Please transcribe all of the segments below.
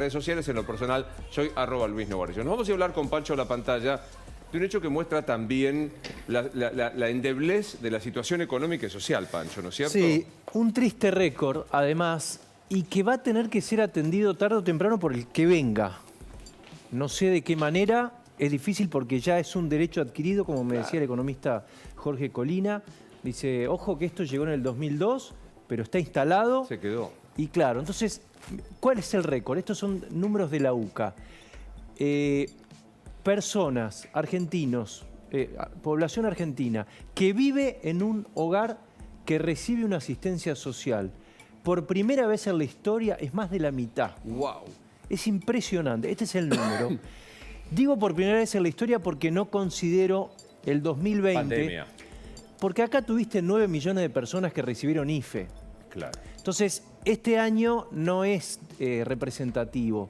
redes sociales, en lo personal, soy @LuisNovarecio. Nos vamos a hablar con Pancho a la pantalla de un hecho que muestra también la endeblez de la situación económica y social, Pancho, ¿no es cierto? Sí, un triste récord, además, y que va a tener que ser atendido tarde o temprano por el que venga. No sé de qué manera, es difícil porque ya es un derecho adquirido, como me decía el economista Jorge Colina. Dice, ojo que esto llegó en el 2002, pero está instalado. Se quedó. Y claro, entonces, ¿cuál es el récord? Estos son números de la UCA. Personas, argentinos, población argentina, que vive en un hogar que recibe una asistencia social. Por primera vez en la historia es más de la mitad. ¡Wow! Es impresionante, este es el número. Digo por primera vez en la historia porque no considero el 2020. Pandemia. Porque acá tuviste 9 millones de personas que recibieron IFE. Claro. Entonces, este año no es representativo.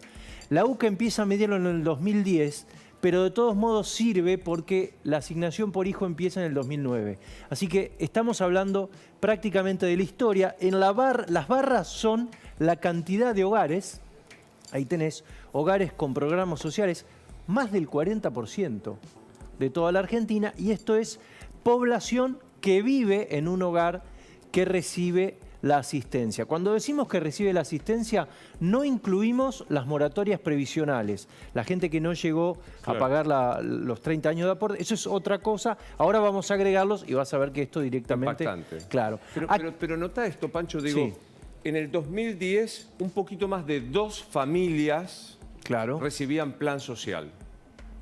La UCA empieza a medirlo en el 2010, pero de todos modos sirve porque la asignación por hijo empieza en el 2009. Así que estamos hablando prácticamente de la historia. Las barras son la cantidad de hogares, ahí tenés, hogares con programas sociales, más del 40% de toda la Argentina, y esto es población que vive en un hogar que recibe la asistencia. Cuando decimos que recibe la asistencia, no incluimos las moratorias previsionales. La gente que no llegó a pagar los 30 años de aporte, eso es otra cosa. Ahora vamos a agregarlos y vas a ver que esto directamente... Impactante. Claro. Pero nota esto, Pancho, digo, Sí. En el 2010, un poquito más de 2 familias recibían plan social.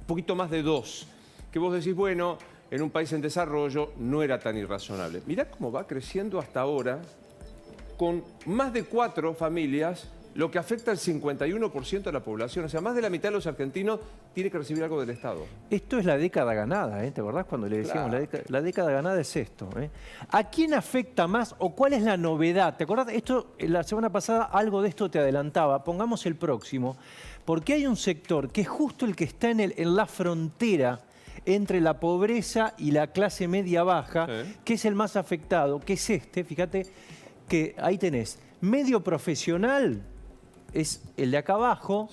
Un poquito más de 2. Que vos decís, bueno, en un país en desarrollo no era tan irrazonable. Mirá cómo va creciendo hasta ahora, con más de 4 familias, lo que afecta al 51% de la población. O sea, más de la mitad de los argentinos tiene que recibir algo del Estado. Esto es la década ganada, ¿eh? ¿Te acordás cuando le decíamos la década ganada es esto? ¿Eh? ¿A quién afecta más o cuál es la novedad? ¿Te acordás? Esto, la semana pasada algo de esto te adelantaba. Pongamos el próximo, porque hay un sector que es justo el que está en la frontera entre la pobreza y la clase media baja, que es el más afectado, que es este, fíjate, que ahí tenés, medio profesional es el de acá abajo,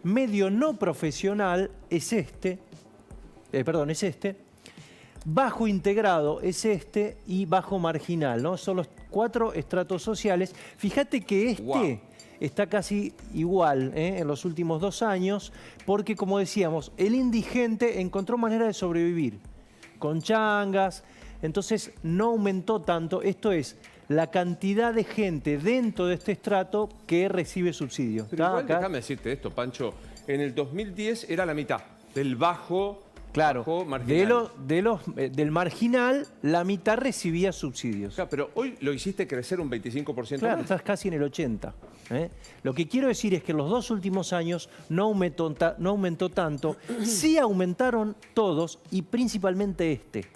medio no profesional es este, es este, bajo integrado es este y bajo marginal, ¿no? Son los 4 estratos sociales. Fíjate que este está casi igual en los últimos 2 años, porque como decíamos, el indigente encontró manera de sobrevivir con changas, entonces no aumentó tanto. Esto es la cantidad de gente dentro de este estrato que recibe subsidios. Pero igual, déjame decirte esto, Pancho. En el 2010 era la mitad del bajo marginal. Del marginal, la mitad recibía subsidios. Claro, pero hoy lo hiciste crecer un 25% Claro, más. estás casi en el 80%. Lo que quiero decir es que en los 2 últimos años no aumentó tanto. Sí aumentaron todos y principalmente este.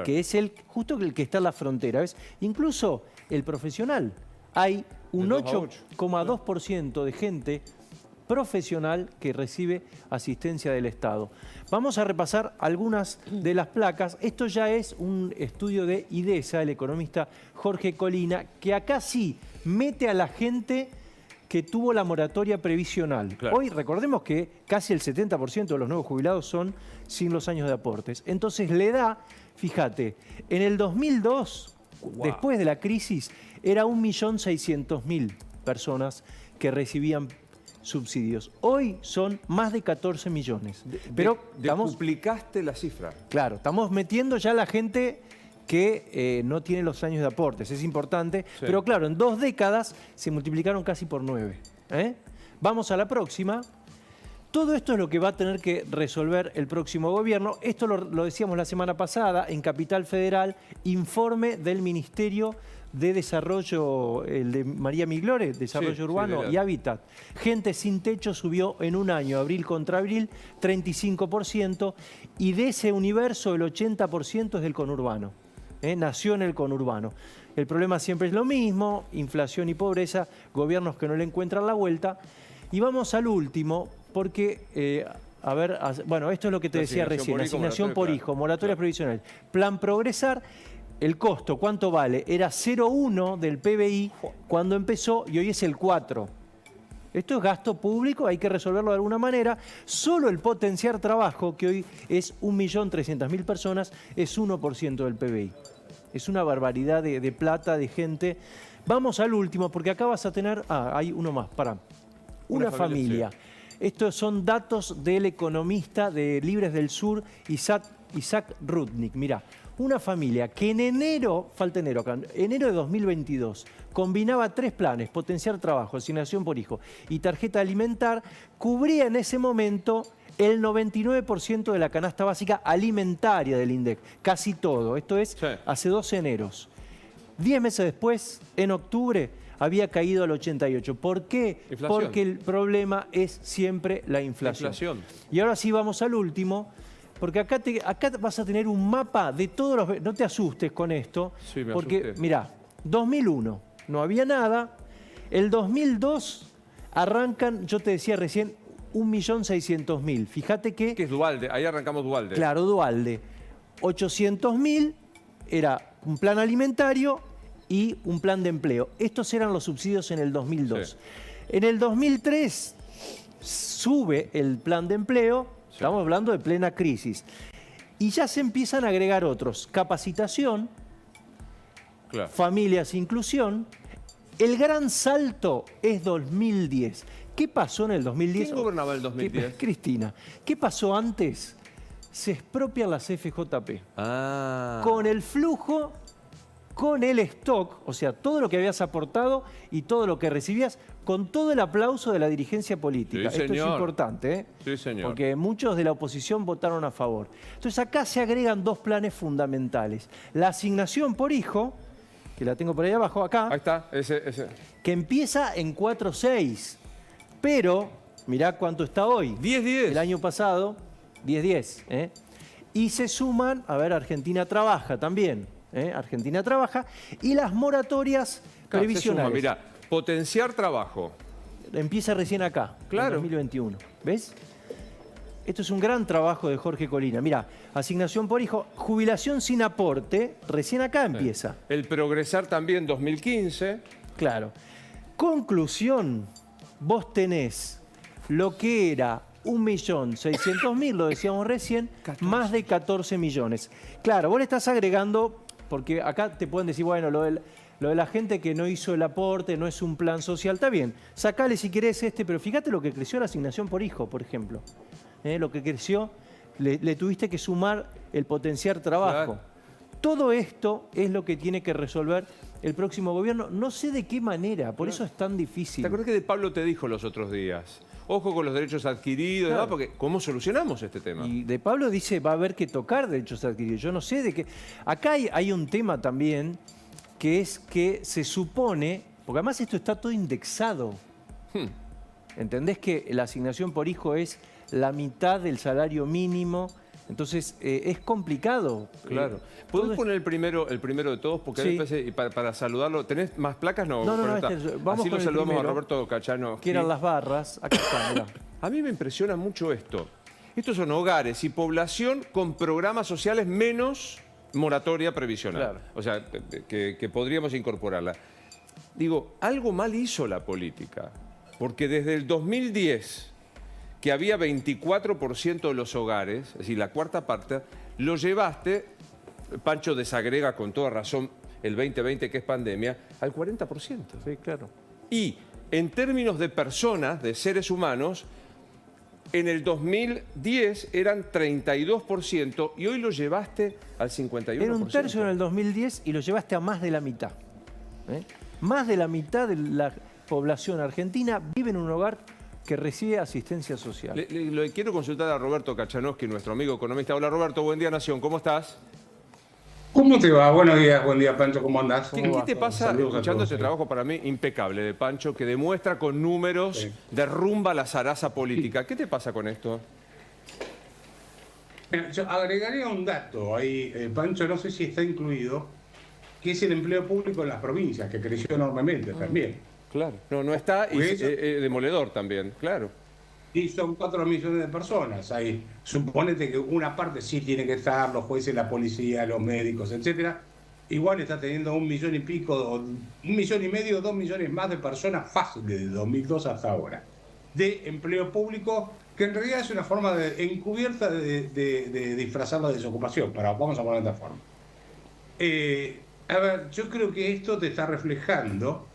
Que es justo el que está en la frontera. ¿Ves? Incluso el profesional. Hay un 8,2% de gente profesional que recibe asistencia del Estado. Vamos a repasar algunas de las placas. Esto ya es un estudio de IDESA, el economista Jorge Colina, que acá sí mete a la gente que tuvo la moratoria previsional. Hoy recordemos que casi el 70% de los nuevos jubilados son sin los años de aportes. Entonces le da, fíjate, en el 2002, después de la crisis, era 1.600.000 personas que recibían subsidios. Hoy son más de 14 millones. Pero duplicaste la cifra. Claro, estamos metiendo ya a la gente que no tiene los años de aportes. Es importante. Pero claro, en 2 décadas se multiplicaron casi por 9. Vamos a la próxima. Todo esto es lo que va a tener que resolver el próximo gobierno. Esto lo decíamos la semana pasada en Capital Federal, informe del Ministerio de Desarrollo, el de María Miglore, Desarrollo Urbano y Hábitat. Gente sin techo subió en un año, abril contra abril, 35%, y de ese universo el 80% es del conurbano. Nació en el conurbano. El problema siempre es lo mismo, inflación y pobreza, gobiernos que no le encuentran la vuelta. Y vamos al último, porque, bueno, esto es lo que te decía recién, asignación por hijo, moratorias previsionales. Plan Progresar, el costo, ¿cuánto vale? Era 0,1 del PBI cuando empezó y hoy es el 4. Esto es gasto público, hay que resolverlo de alguna manera. Solo el potenciar trabajo, que hoy es 1.300.000 personas, es 1% del PBI. Es una barbaridad de plata, de gente. Vamos al último, porque acá vas a tener... hay uno más, pará. Una familia. Sí. Estos son datos del economista de Libres del Sur, Isaac Rudnick. Mirá, una familia que en enero, falta enero acá, enero de 2022, combinaba 3 planes: potenciar trabajo, asignación por hijo y tarjeta alimentar, cubría en ese momento el 99% de la canasta básica alimentaria del INDEC, casi todo. Esto es hace 2 eneros. 10 meses después, en octubre, había caído al 88%. ¿Por qué? Inflación. Porque el problema es siempre la inflación. Y ahora sí vamos al último, porque acá vas a tener un mapa de todos los... No te asustes con esto, sí, me porque asusté. Mirá, 2001 no había nada, el 2002 arrancan, yo te decía recién, 1.600.000. Fíjate que... ¿Qué es Dualde? Ahí arrancamos Dualde. Claro, Dualde. 800.000 era un plan alimentario y un plan de empleo. Estos eran los subsidios en el 2002. Sí. En el 2003 sube el plan de empleo, sí. Estamos hablando de plena crisis, y ya se empiezan a agregar otros: capacitación, claro. Familias, inclusión. El gran salto es 2010. ¿Qué pasó en el 2010? ¿Quién gobernaba el 2010? Cristina. ¿Qué pasó antes? Se expropian las FJP. Con el flujo, con el stock, o sea, todo lo que habías aportado y todo lo que recibías, con todo el aplauso de la dirigencia política. Sí, esto es importante, ¿eh? Sí, señor. Porque muchos de la oposición votaron a favor. Entonces acá se agregan 2 planes fundamentales. La asignación por hijo, que la tengo por ahí abajo, acá. Ahí está, ese. Que empieza en 4.6, pero mirá cuánto está hoy. 10.10. El año pasado, 10.10. Y se suman, a ver, Argentina Trabaja también. Argentina Trabaja, y las moratorias previsionales. Mirá, potenciar trabajo. Empieza recién acá, claro. En 2021. ¿Ves? Esto es un gran trabajo de Jorge Colina. Mirá, asignación por hijo, jubilación sin aporte, recién acá empieza. El progresar también 2015. Claro. Conclusión, vos tenés lo que era 1.600.000, lo decíamos recién, 14. Más de 14 millones. Claro, vos le estás agregando... Porque acá te pueden decir, bueno, lo de la gente que no hizo el aporte, no es un plan social, está bien, sacale si querés pero fíjate lo que creció la asignación por hijo, por ejemplo. Lo que creció, le tuviste que sumar el potenciar trabajo. Claro. Todo esto es lo que tiene que resolver el próximo gobierno. No sé de qué manera, por eso es tan difícil. ¿Te acuerdas que De Pablo te dijo los otros días? Ojo con los derechos adquiridos, claro. Porque ¿cómo solucionamos este tema? Y De Pablo dice, va a haber que tocar derechos adquiridos. Yo no sé de qué... Acá hay un tema también, que es que se supone, porque además esto está todo indexado. ¿Entendés que la asignación por hijo es la mitad del salario mínimo? Entonces, es complicado. Claro. ¿Puedes poner el primero de todos? Porque sí. Para saludarlo, ¿tenés más placas? No, vamos así lo saludamos primero, a Roberto Cachano. Que eran las barras. Acá está, mirá. A mí me impresiona mucho esto. Estos son hogares y población con programas sociales menos moratoria previsional. Claro. O sea, que podríamos incorporarla. Digo, algo mal hizo la política. Porque desde el 2010... que había 24% de los hogares, es decir, la cuarta parte, lo llevaste, Pancho desagrega con toda razón el 2020, que es pandemia, al 40%. Sí, claro. Y en términos de personas, de seres humanos, en el 2010 eran 32% y hoy lo llevaste al 51%. Era un tercio en el 2010 y lo llevaste a más de la mitad. Más de la mitad de la población argentina vive en un hogar que recibe asistencia social. Le quiero consultar a Roberto Kachanowski, nuestro amigo economista. Hola Roberto, buen día Nación, ¿cómo estás? ¿Cómo te va? Buenos días, buen día Pancho, ¿cómo andás? ¿Qué te pasa escuchando ese trabajo para mí impecable de Pancho, que demuestra con números, derrumba la zaraza política? ¿Qué te pasa con esto? Yo agregaría un dato ahí, Pancho, no sé si está incluido, que es el empleo público en las provincias, que creció enormemente también. Claro, no está, y es demoledor también, claro. Y son 4 millones de personas ahí. Suponete que una parte sí tiene que estar, los jueces, la policía, los médicos, etcétera. Igual está teniendo 1 millón y pico, 1,5 millones, 2 millones más de personas fácil desde 2002 hasta ahora. de empleo público, que en realidad es una forma encubierta de disfrazar la desocupación, vamos a poner de esta forma. A ver, yo creo que esto te está reflejando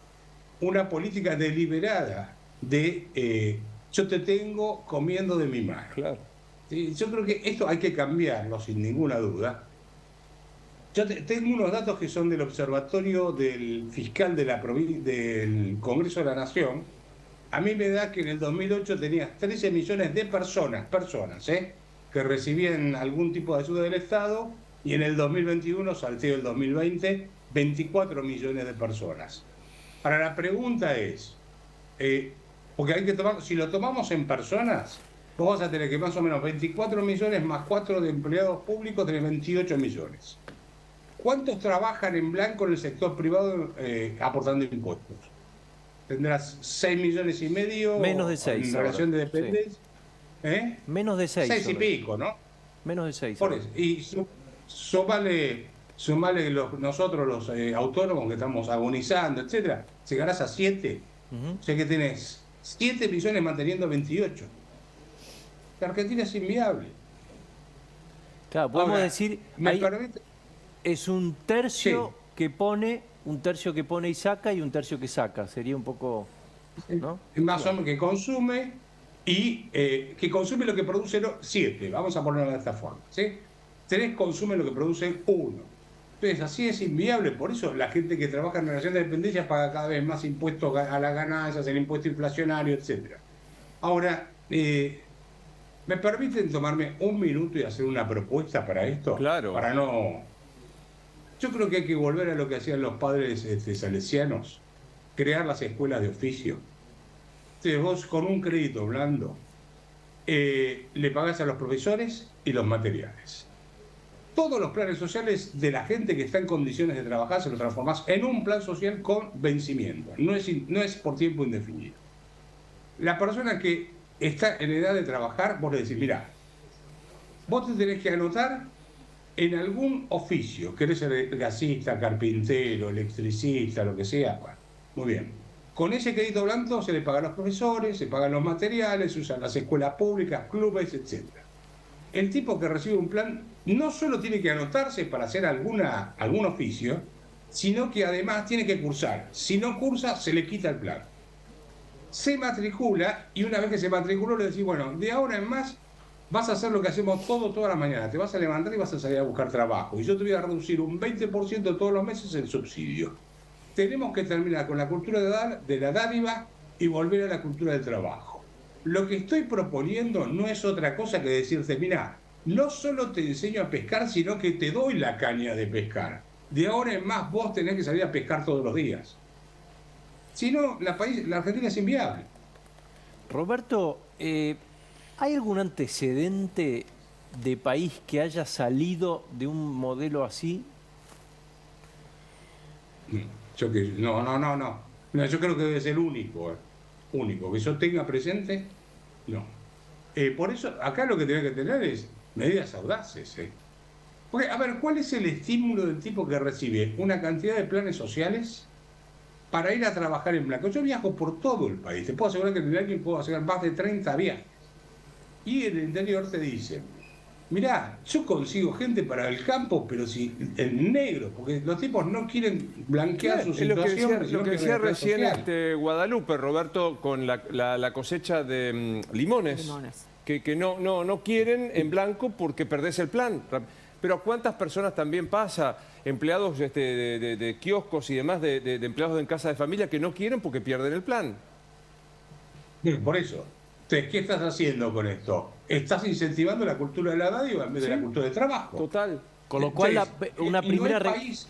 una política deliberada de yo te tengo comiendo de mi mano. Claro. ¿Sí? Yo creo que esto hay que cambiarlo sin ninguna duda. Yo tengo unos datos que son del Observatorio del Fiscal del Congreso de la Nación. A mí me da que en el 2008 tenías 13 millones de personas, que recibían algún tipo de ayuda del Estado, y en el 2021, salteo el 2020, 24 millones de personas. Ahora, la pregunta es, porque hay que tomar, si lo tomamos en personas, vos vas a tener que más o menos 24 millones más 4 de empleados públicos, tenés 28 millones. ¿Cuántos trabajan en blanco en el sector privado aportando impuestos? Tendrás 6 millones y medio. Menos de 6. En relación de dependencia. Sí. Menos de 6. 6 y pico, ¿no? Menos de 6. Por eso. Y sumale nosotros los autónomos que estamos agonizando, etcétera, llegarás a 7. O sea que tenés 7 millones manteniendo 28. La Argentina es inviable. Claro, podemos decir, permite... es un tercio que pone y saca y un tercio que saca. Sería un poco, ¿no? Más o menos que consume y que consume lo que produce 7. Vamos a ponerlo de esta forma, ¿sí? 3 consume lo que produce 1. Entonces, así es inviable. Por eso la gente que trabaja en relación de dependencia paga cada vez más impuestos a las ganancias, el impuesto inflacionario, etcétera. Ahora, ¿me permiten tomarme un minuto y hacer una propuesta para esto? Claro. Para no... Yo creo que hay que volver a lo que hacían los padres salesianos, crear las escuelas de oficio. Entonces vos con un crédito blando le pagás a los profesores y los materiales. Todos los planes sociales de la gente que está en condiciones de trabajar se los transformás en un plan social con vencimiento. No es por tiempo indefinido. La persona que está en edad de trabajar, vos le decís, mirá, vos te tenés que anotar en algún oficio, querés ser gasista, carpintero, electricista, lo que sea, bueno, muy bien. Con ese crédito blando se le pagan los profesores, se pagan los materiales, se usan las escuelas públicas, clubes, etc. El tipo que recibe un plan no solo tiene que anotarse para hacer algún oficio, sino que además tiene que cursar. Si no cursa, se le quita el plan. Se matricula y una vez que se matriculó le decís, bueno, de ahora en más vas a hacer lo que hacemos todas las mañanas. Te vas a levantar y vas a salir a buscar trabajo. Y yo te voy a reducir un 20% todos los meses el subsidio. Tenemos que terminar con la cultura de la dádiva y volver a la cultura del trabajo. Lo que estoy proponiendo no es otra cosa que decirte, mira, no solo te enseño a pescar, sino que te doy la caña de pescar. De ahora en más vos tenés que salir a pescar todos los días. Si no, la Argentina es inviable. Roberto, ¿hay algún antecedente de país que haya salido de un modelo así? No, yo creo que debe ser único. Único. Que yo tenga presente, no. Por eso, acá lo que tiene que tener es medidas audaces. Porque, a ver, ¿cuál es el estímulo del tipo que recibe una cantidad de planes sociales para ir a trabajar en blanco? Yo viajo por todo el país. Te puedo asegurar que en el año puedo hacer más de 30 viajes. Y en el interior te dicen, mirá, yo consigo gente para el campo, pero si en negro, porque los tipos no quieren blanquear su situación. Lo que decía recién Guadalupe, Roberto, con la cosecha de limones. Que no quieren en blanco porque perdés el plan. Pero ¿a cuántas personas también pasa? Empleados de kioscos y demás, de empleados en casa de familia que no quieren porque pierden el plan. Por eso. Entonces, ¿qué estás haciendo con esto? Estás incentivando la cultura de la dádiva en vez de la cultura del trabajo. Total. Con lo cual,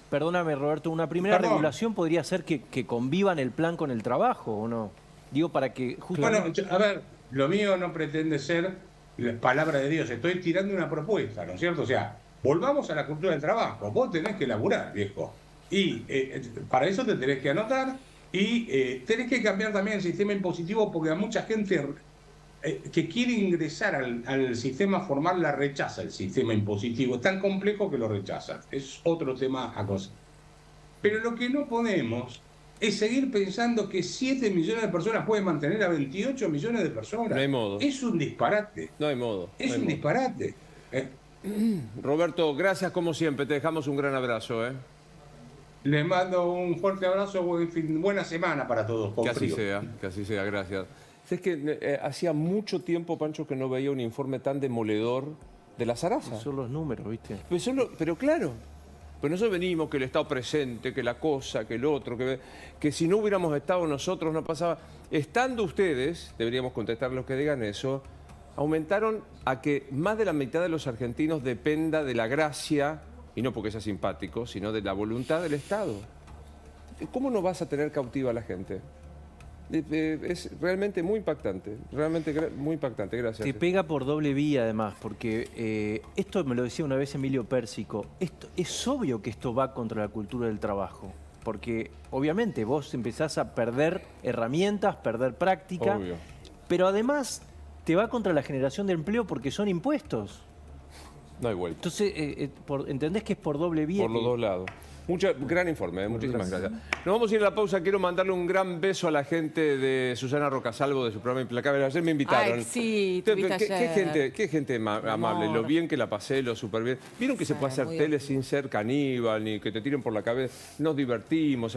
perdóname, Roberto, una primera regulación podría ser que convivan el plan con el trabajo, ¿o no? Digo, para que justamente... Bueno, a ver, lo mío no pretende ser la palabra de Dios. Estoy tirando una propuesta, ¿no es cierto? O sea, volvamos a la cultura del trabajo. Vos tenés que laburar, viejo. Y para eso te tenés que anotar y tenés que cambiar también el sistema impositivo porque a mucha gente que quiere ingresar al sistema formal la rechaza el sistema impositivo. Es tan complejo que lo rechaza. Es otro tema a cosa. Pero lo que no podemos es seguir pensando que 7 millones de personas pueden mantener a 28 millones de personas. No hay modo. Es un disparate. No hay modo. Es un disparate. Roberto, gracias como siempre. Te dejamos un gran abrazo. Les mando un fuerte abrazo, buena semana para todos. Que así sea, gracias. Es que hacía mucho tiempo, Pancho, que no veía un informe tan demoledor de la zaraza. Son los números, ¿viste? Pero claro, pues nosotros venimos, que el Estado presente, que la cosa, que el otro, que si no hubiéramos estado nosotros no pasaba. Estando ustedes, deberíamos contestar los que digan eso, aumentaron a que más de la mitad de los argentinos dependa de la gracia, y no porque sea simpático, sino de la voluntad del Estado. ¿Cómo no vas a tener cautiva a la gente? Es realmente muy impactante, muy impactante, gracias. Te pega por doble vía además, porque esto me lo decía una vez Emilio Pérsico, es obvio que esto va contra la cultura del trabajo, porque obviamente vos empezás a perder herramientas, perder práctica, Obvio. pero además te va contra la generación de empleo porque son impuestos. No hay vuelta. Entonces, ¿entendés que es por doble vía? Por los dos lados. Gran informe, muchísimas gracias. Nos vamos a ir a la pausa. Quiero mandarle un gran beso a la gente de Susana Rocasalvo, de su programa Implacable. Ayer me invitaron. Ay, sí, tuviste ayer. Qué gente amable, lo bien que la pasé, lo súper bien. ¿Vieron que se puede hacer muy tele sin ser caníbal, ni que te tiren por la cabeza? Nos divertimos.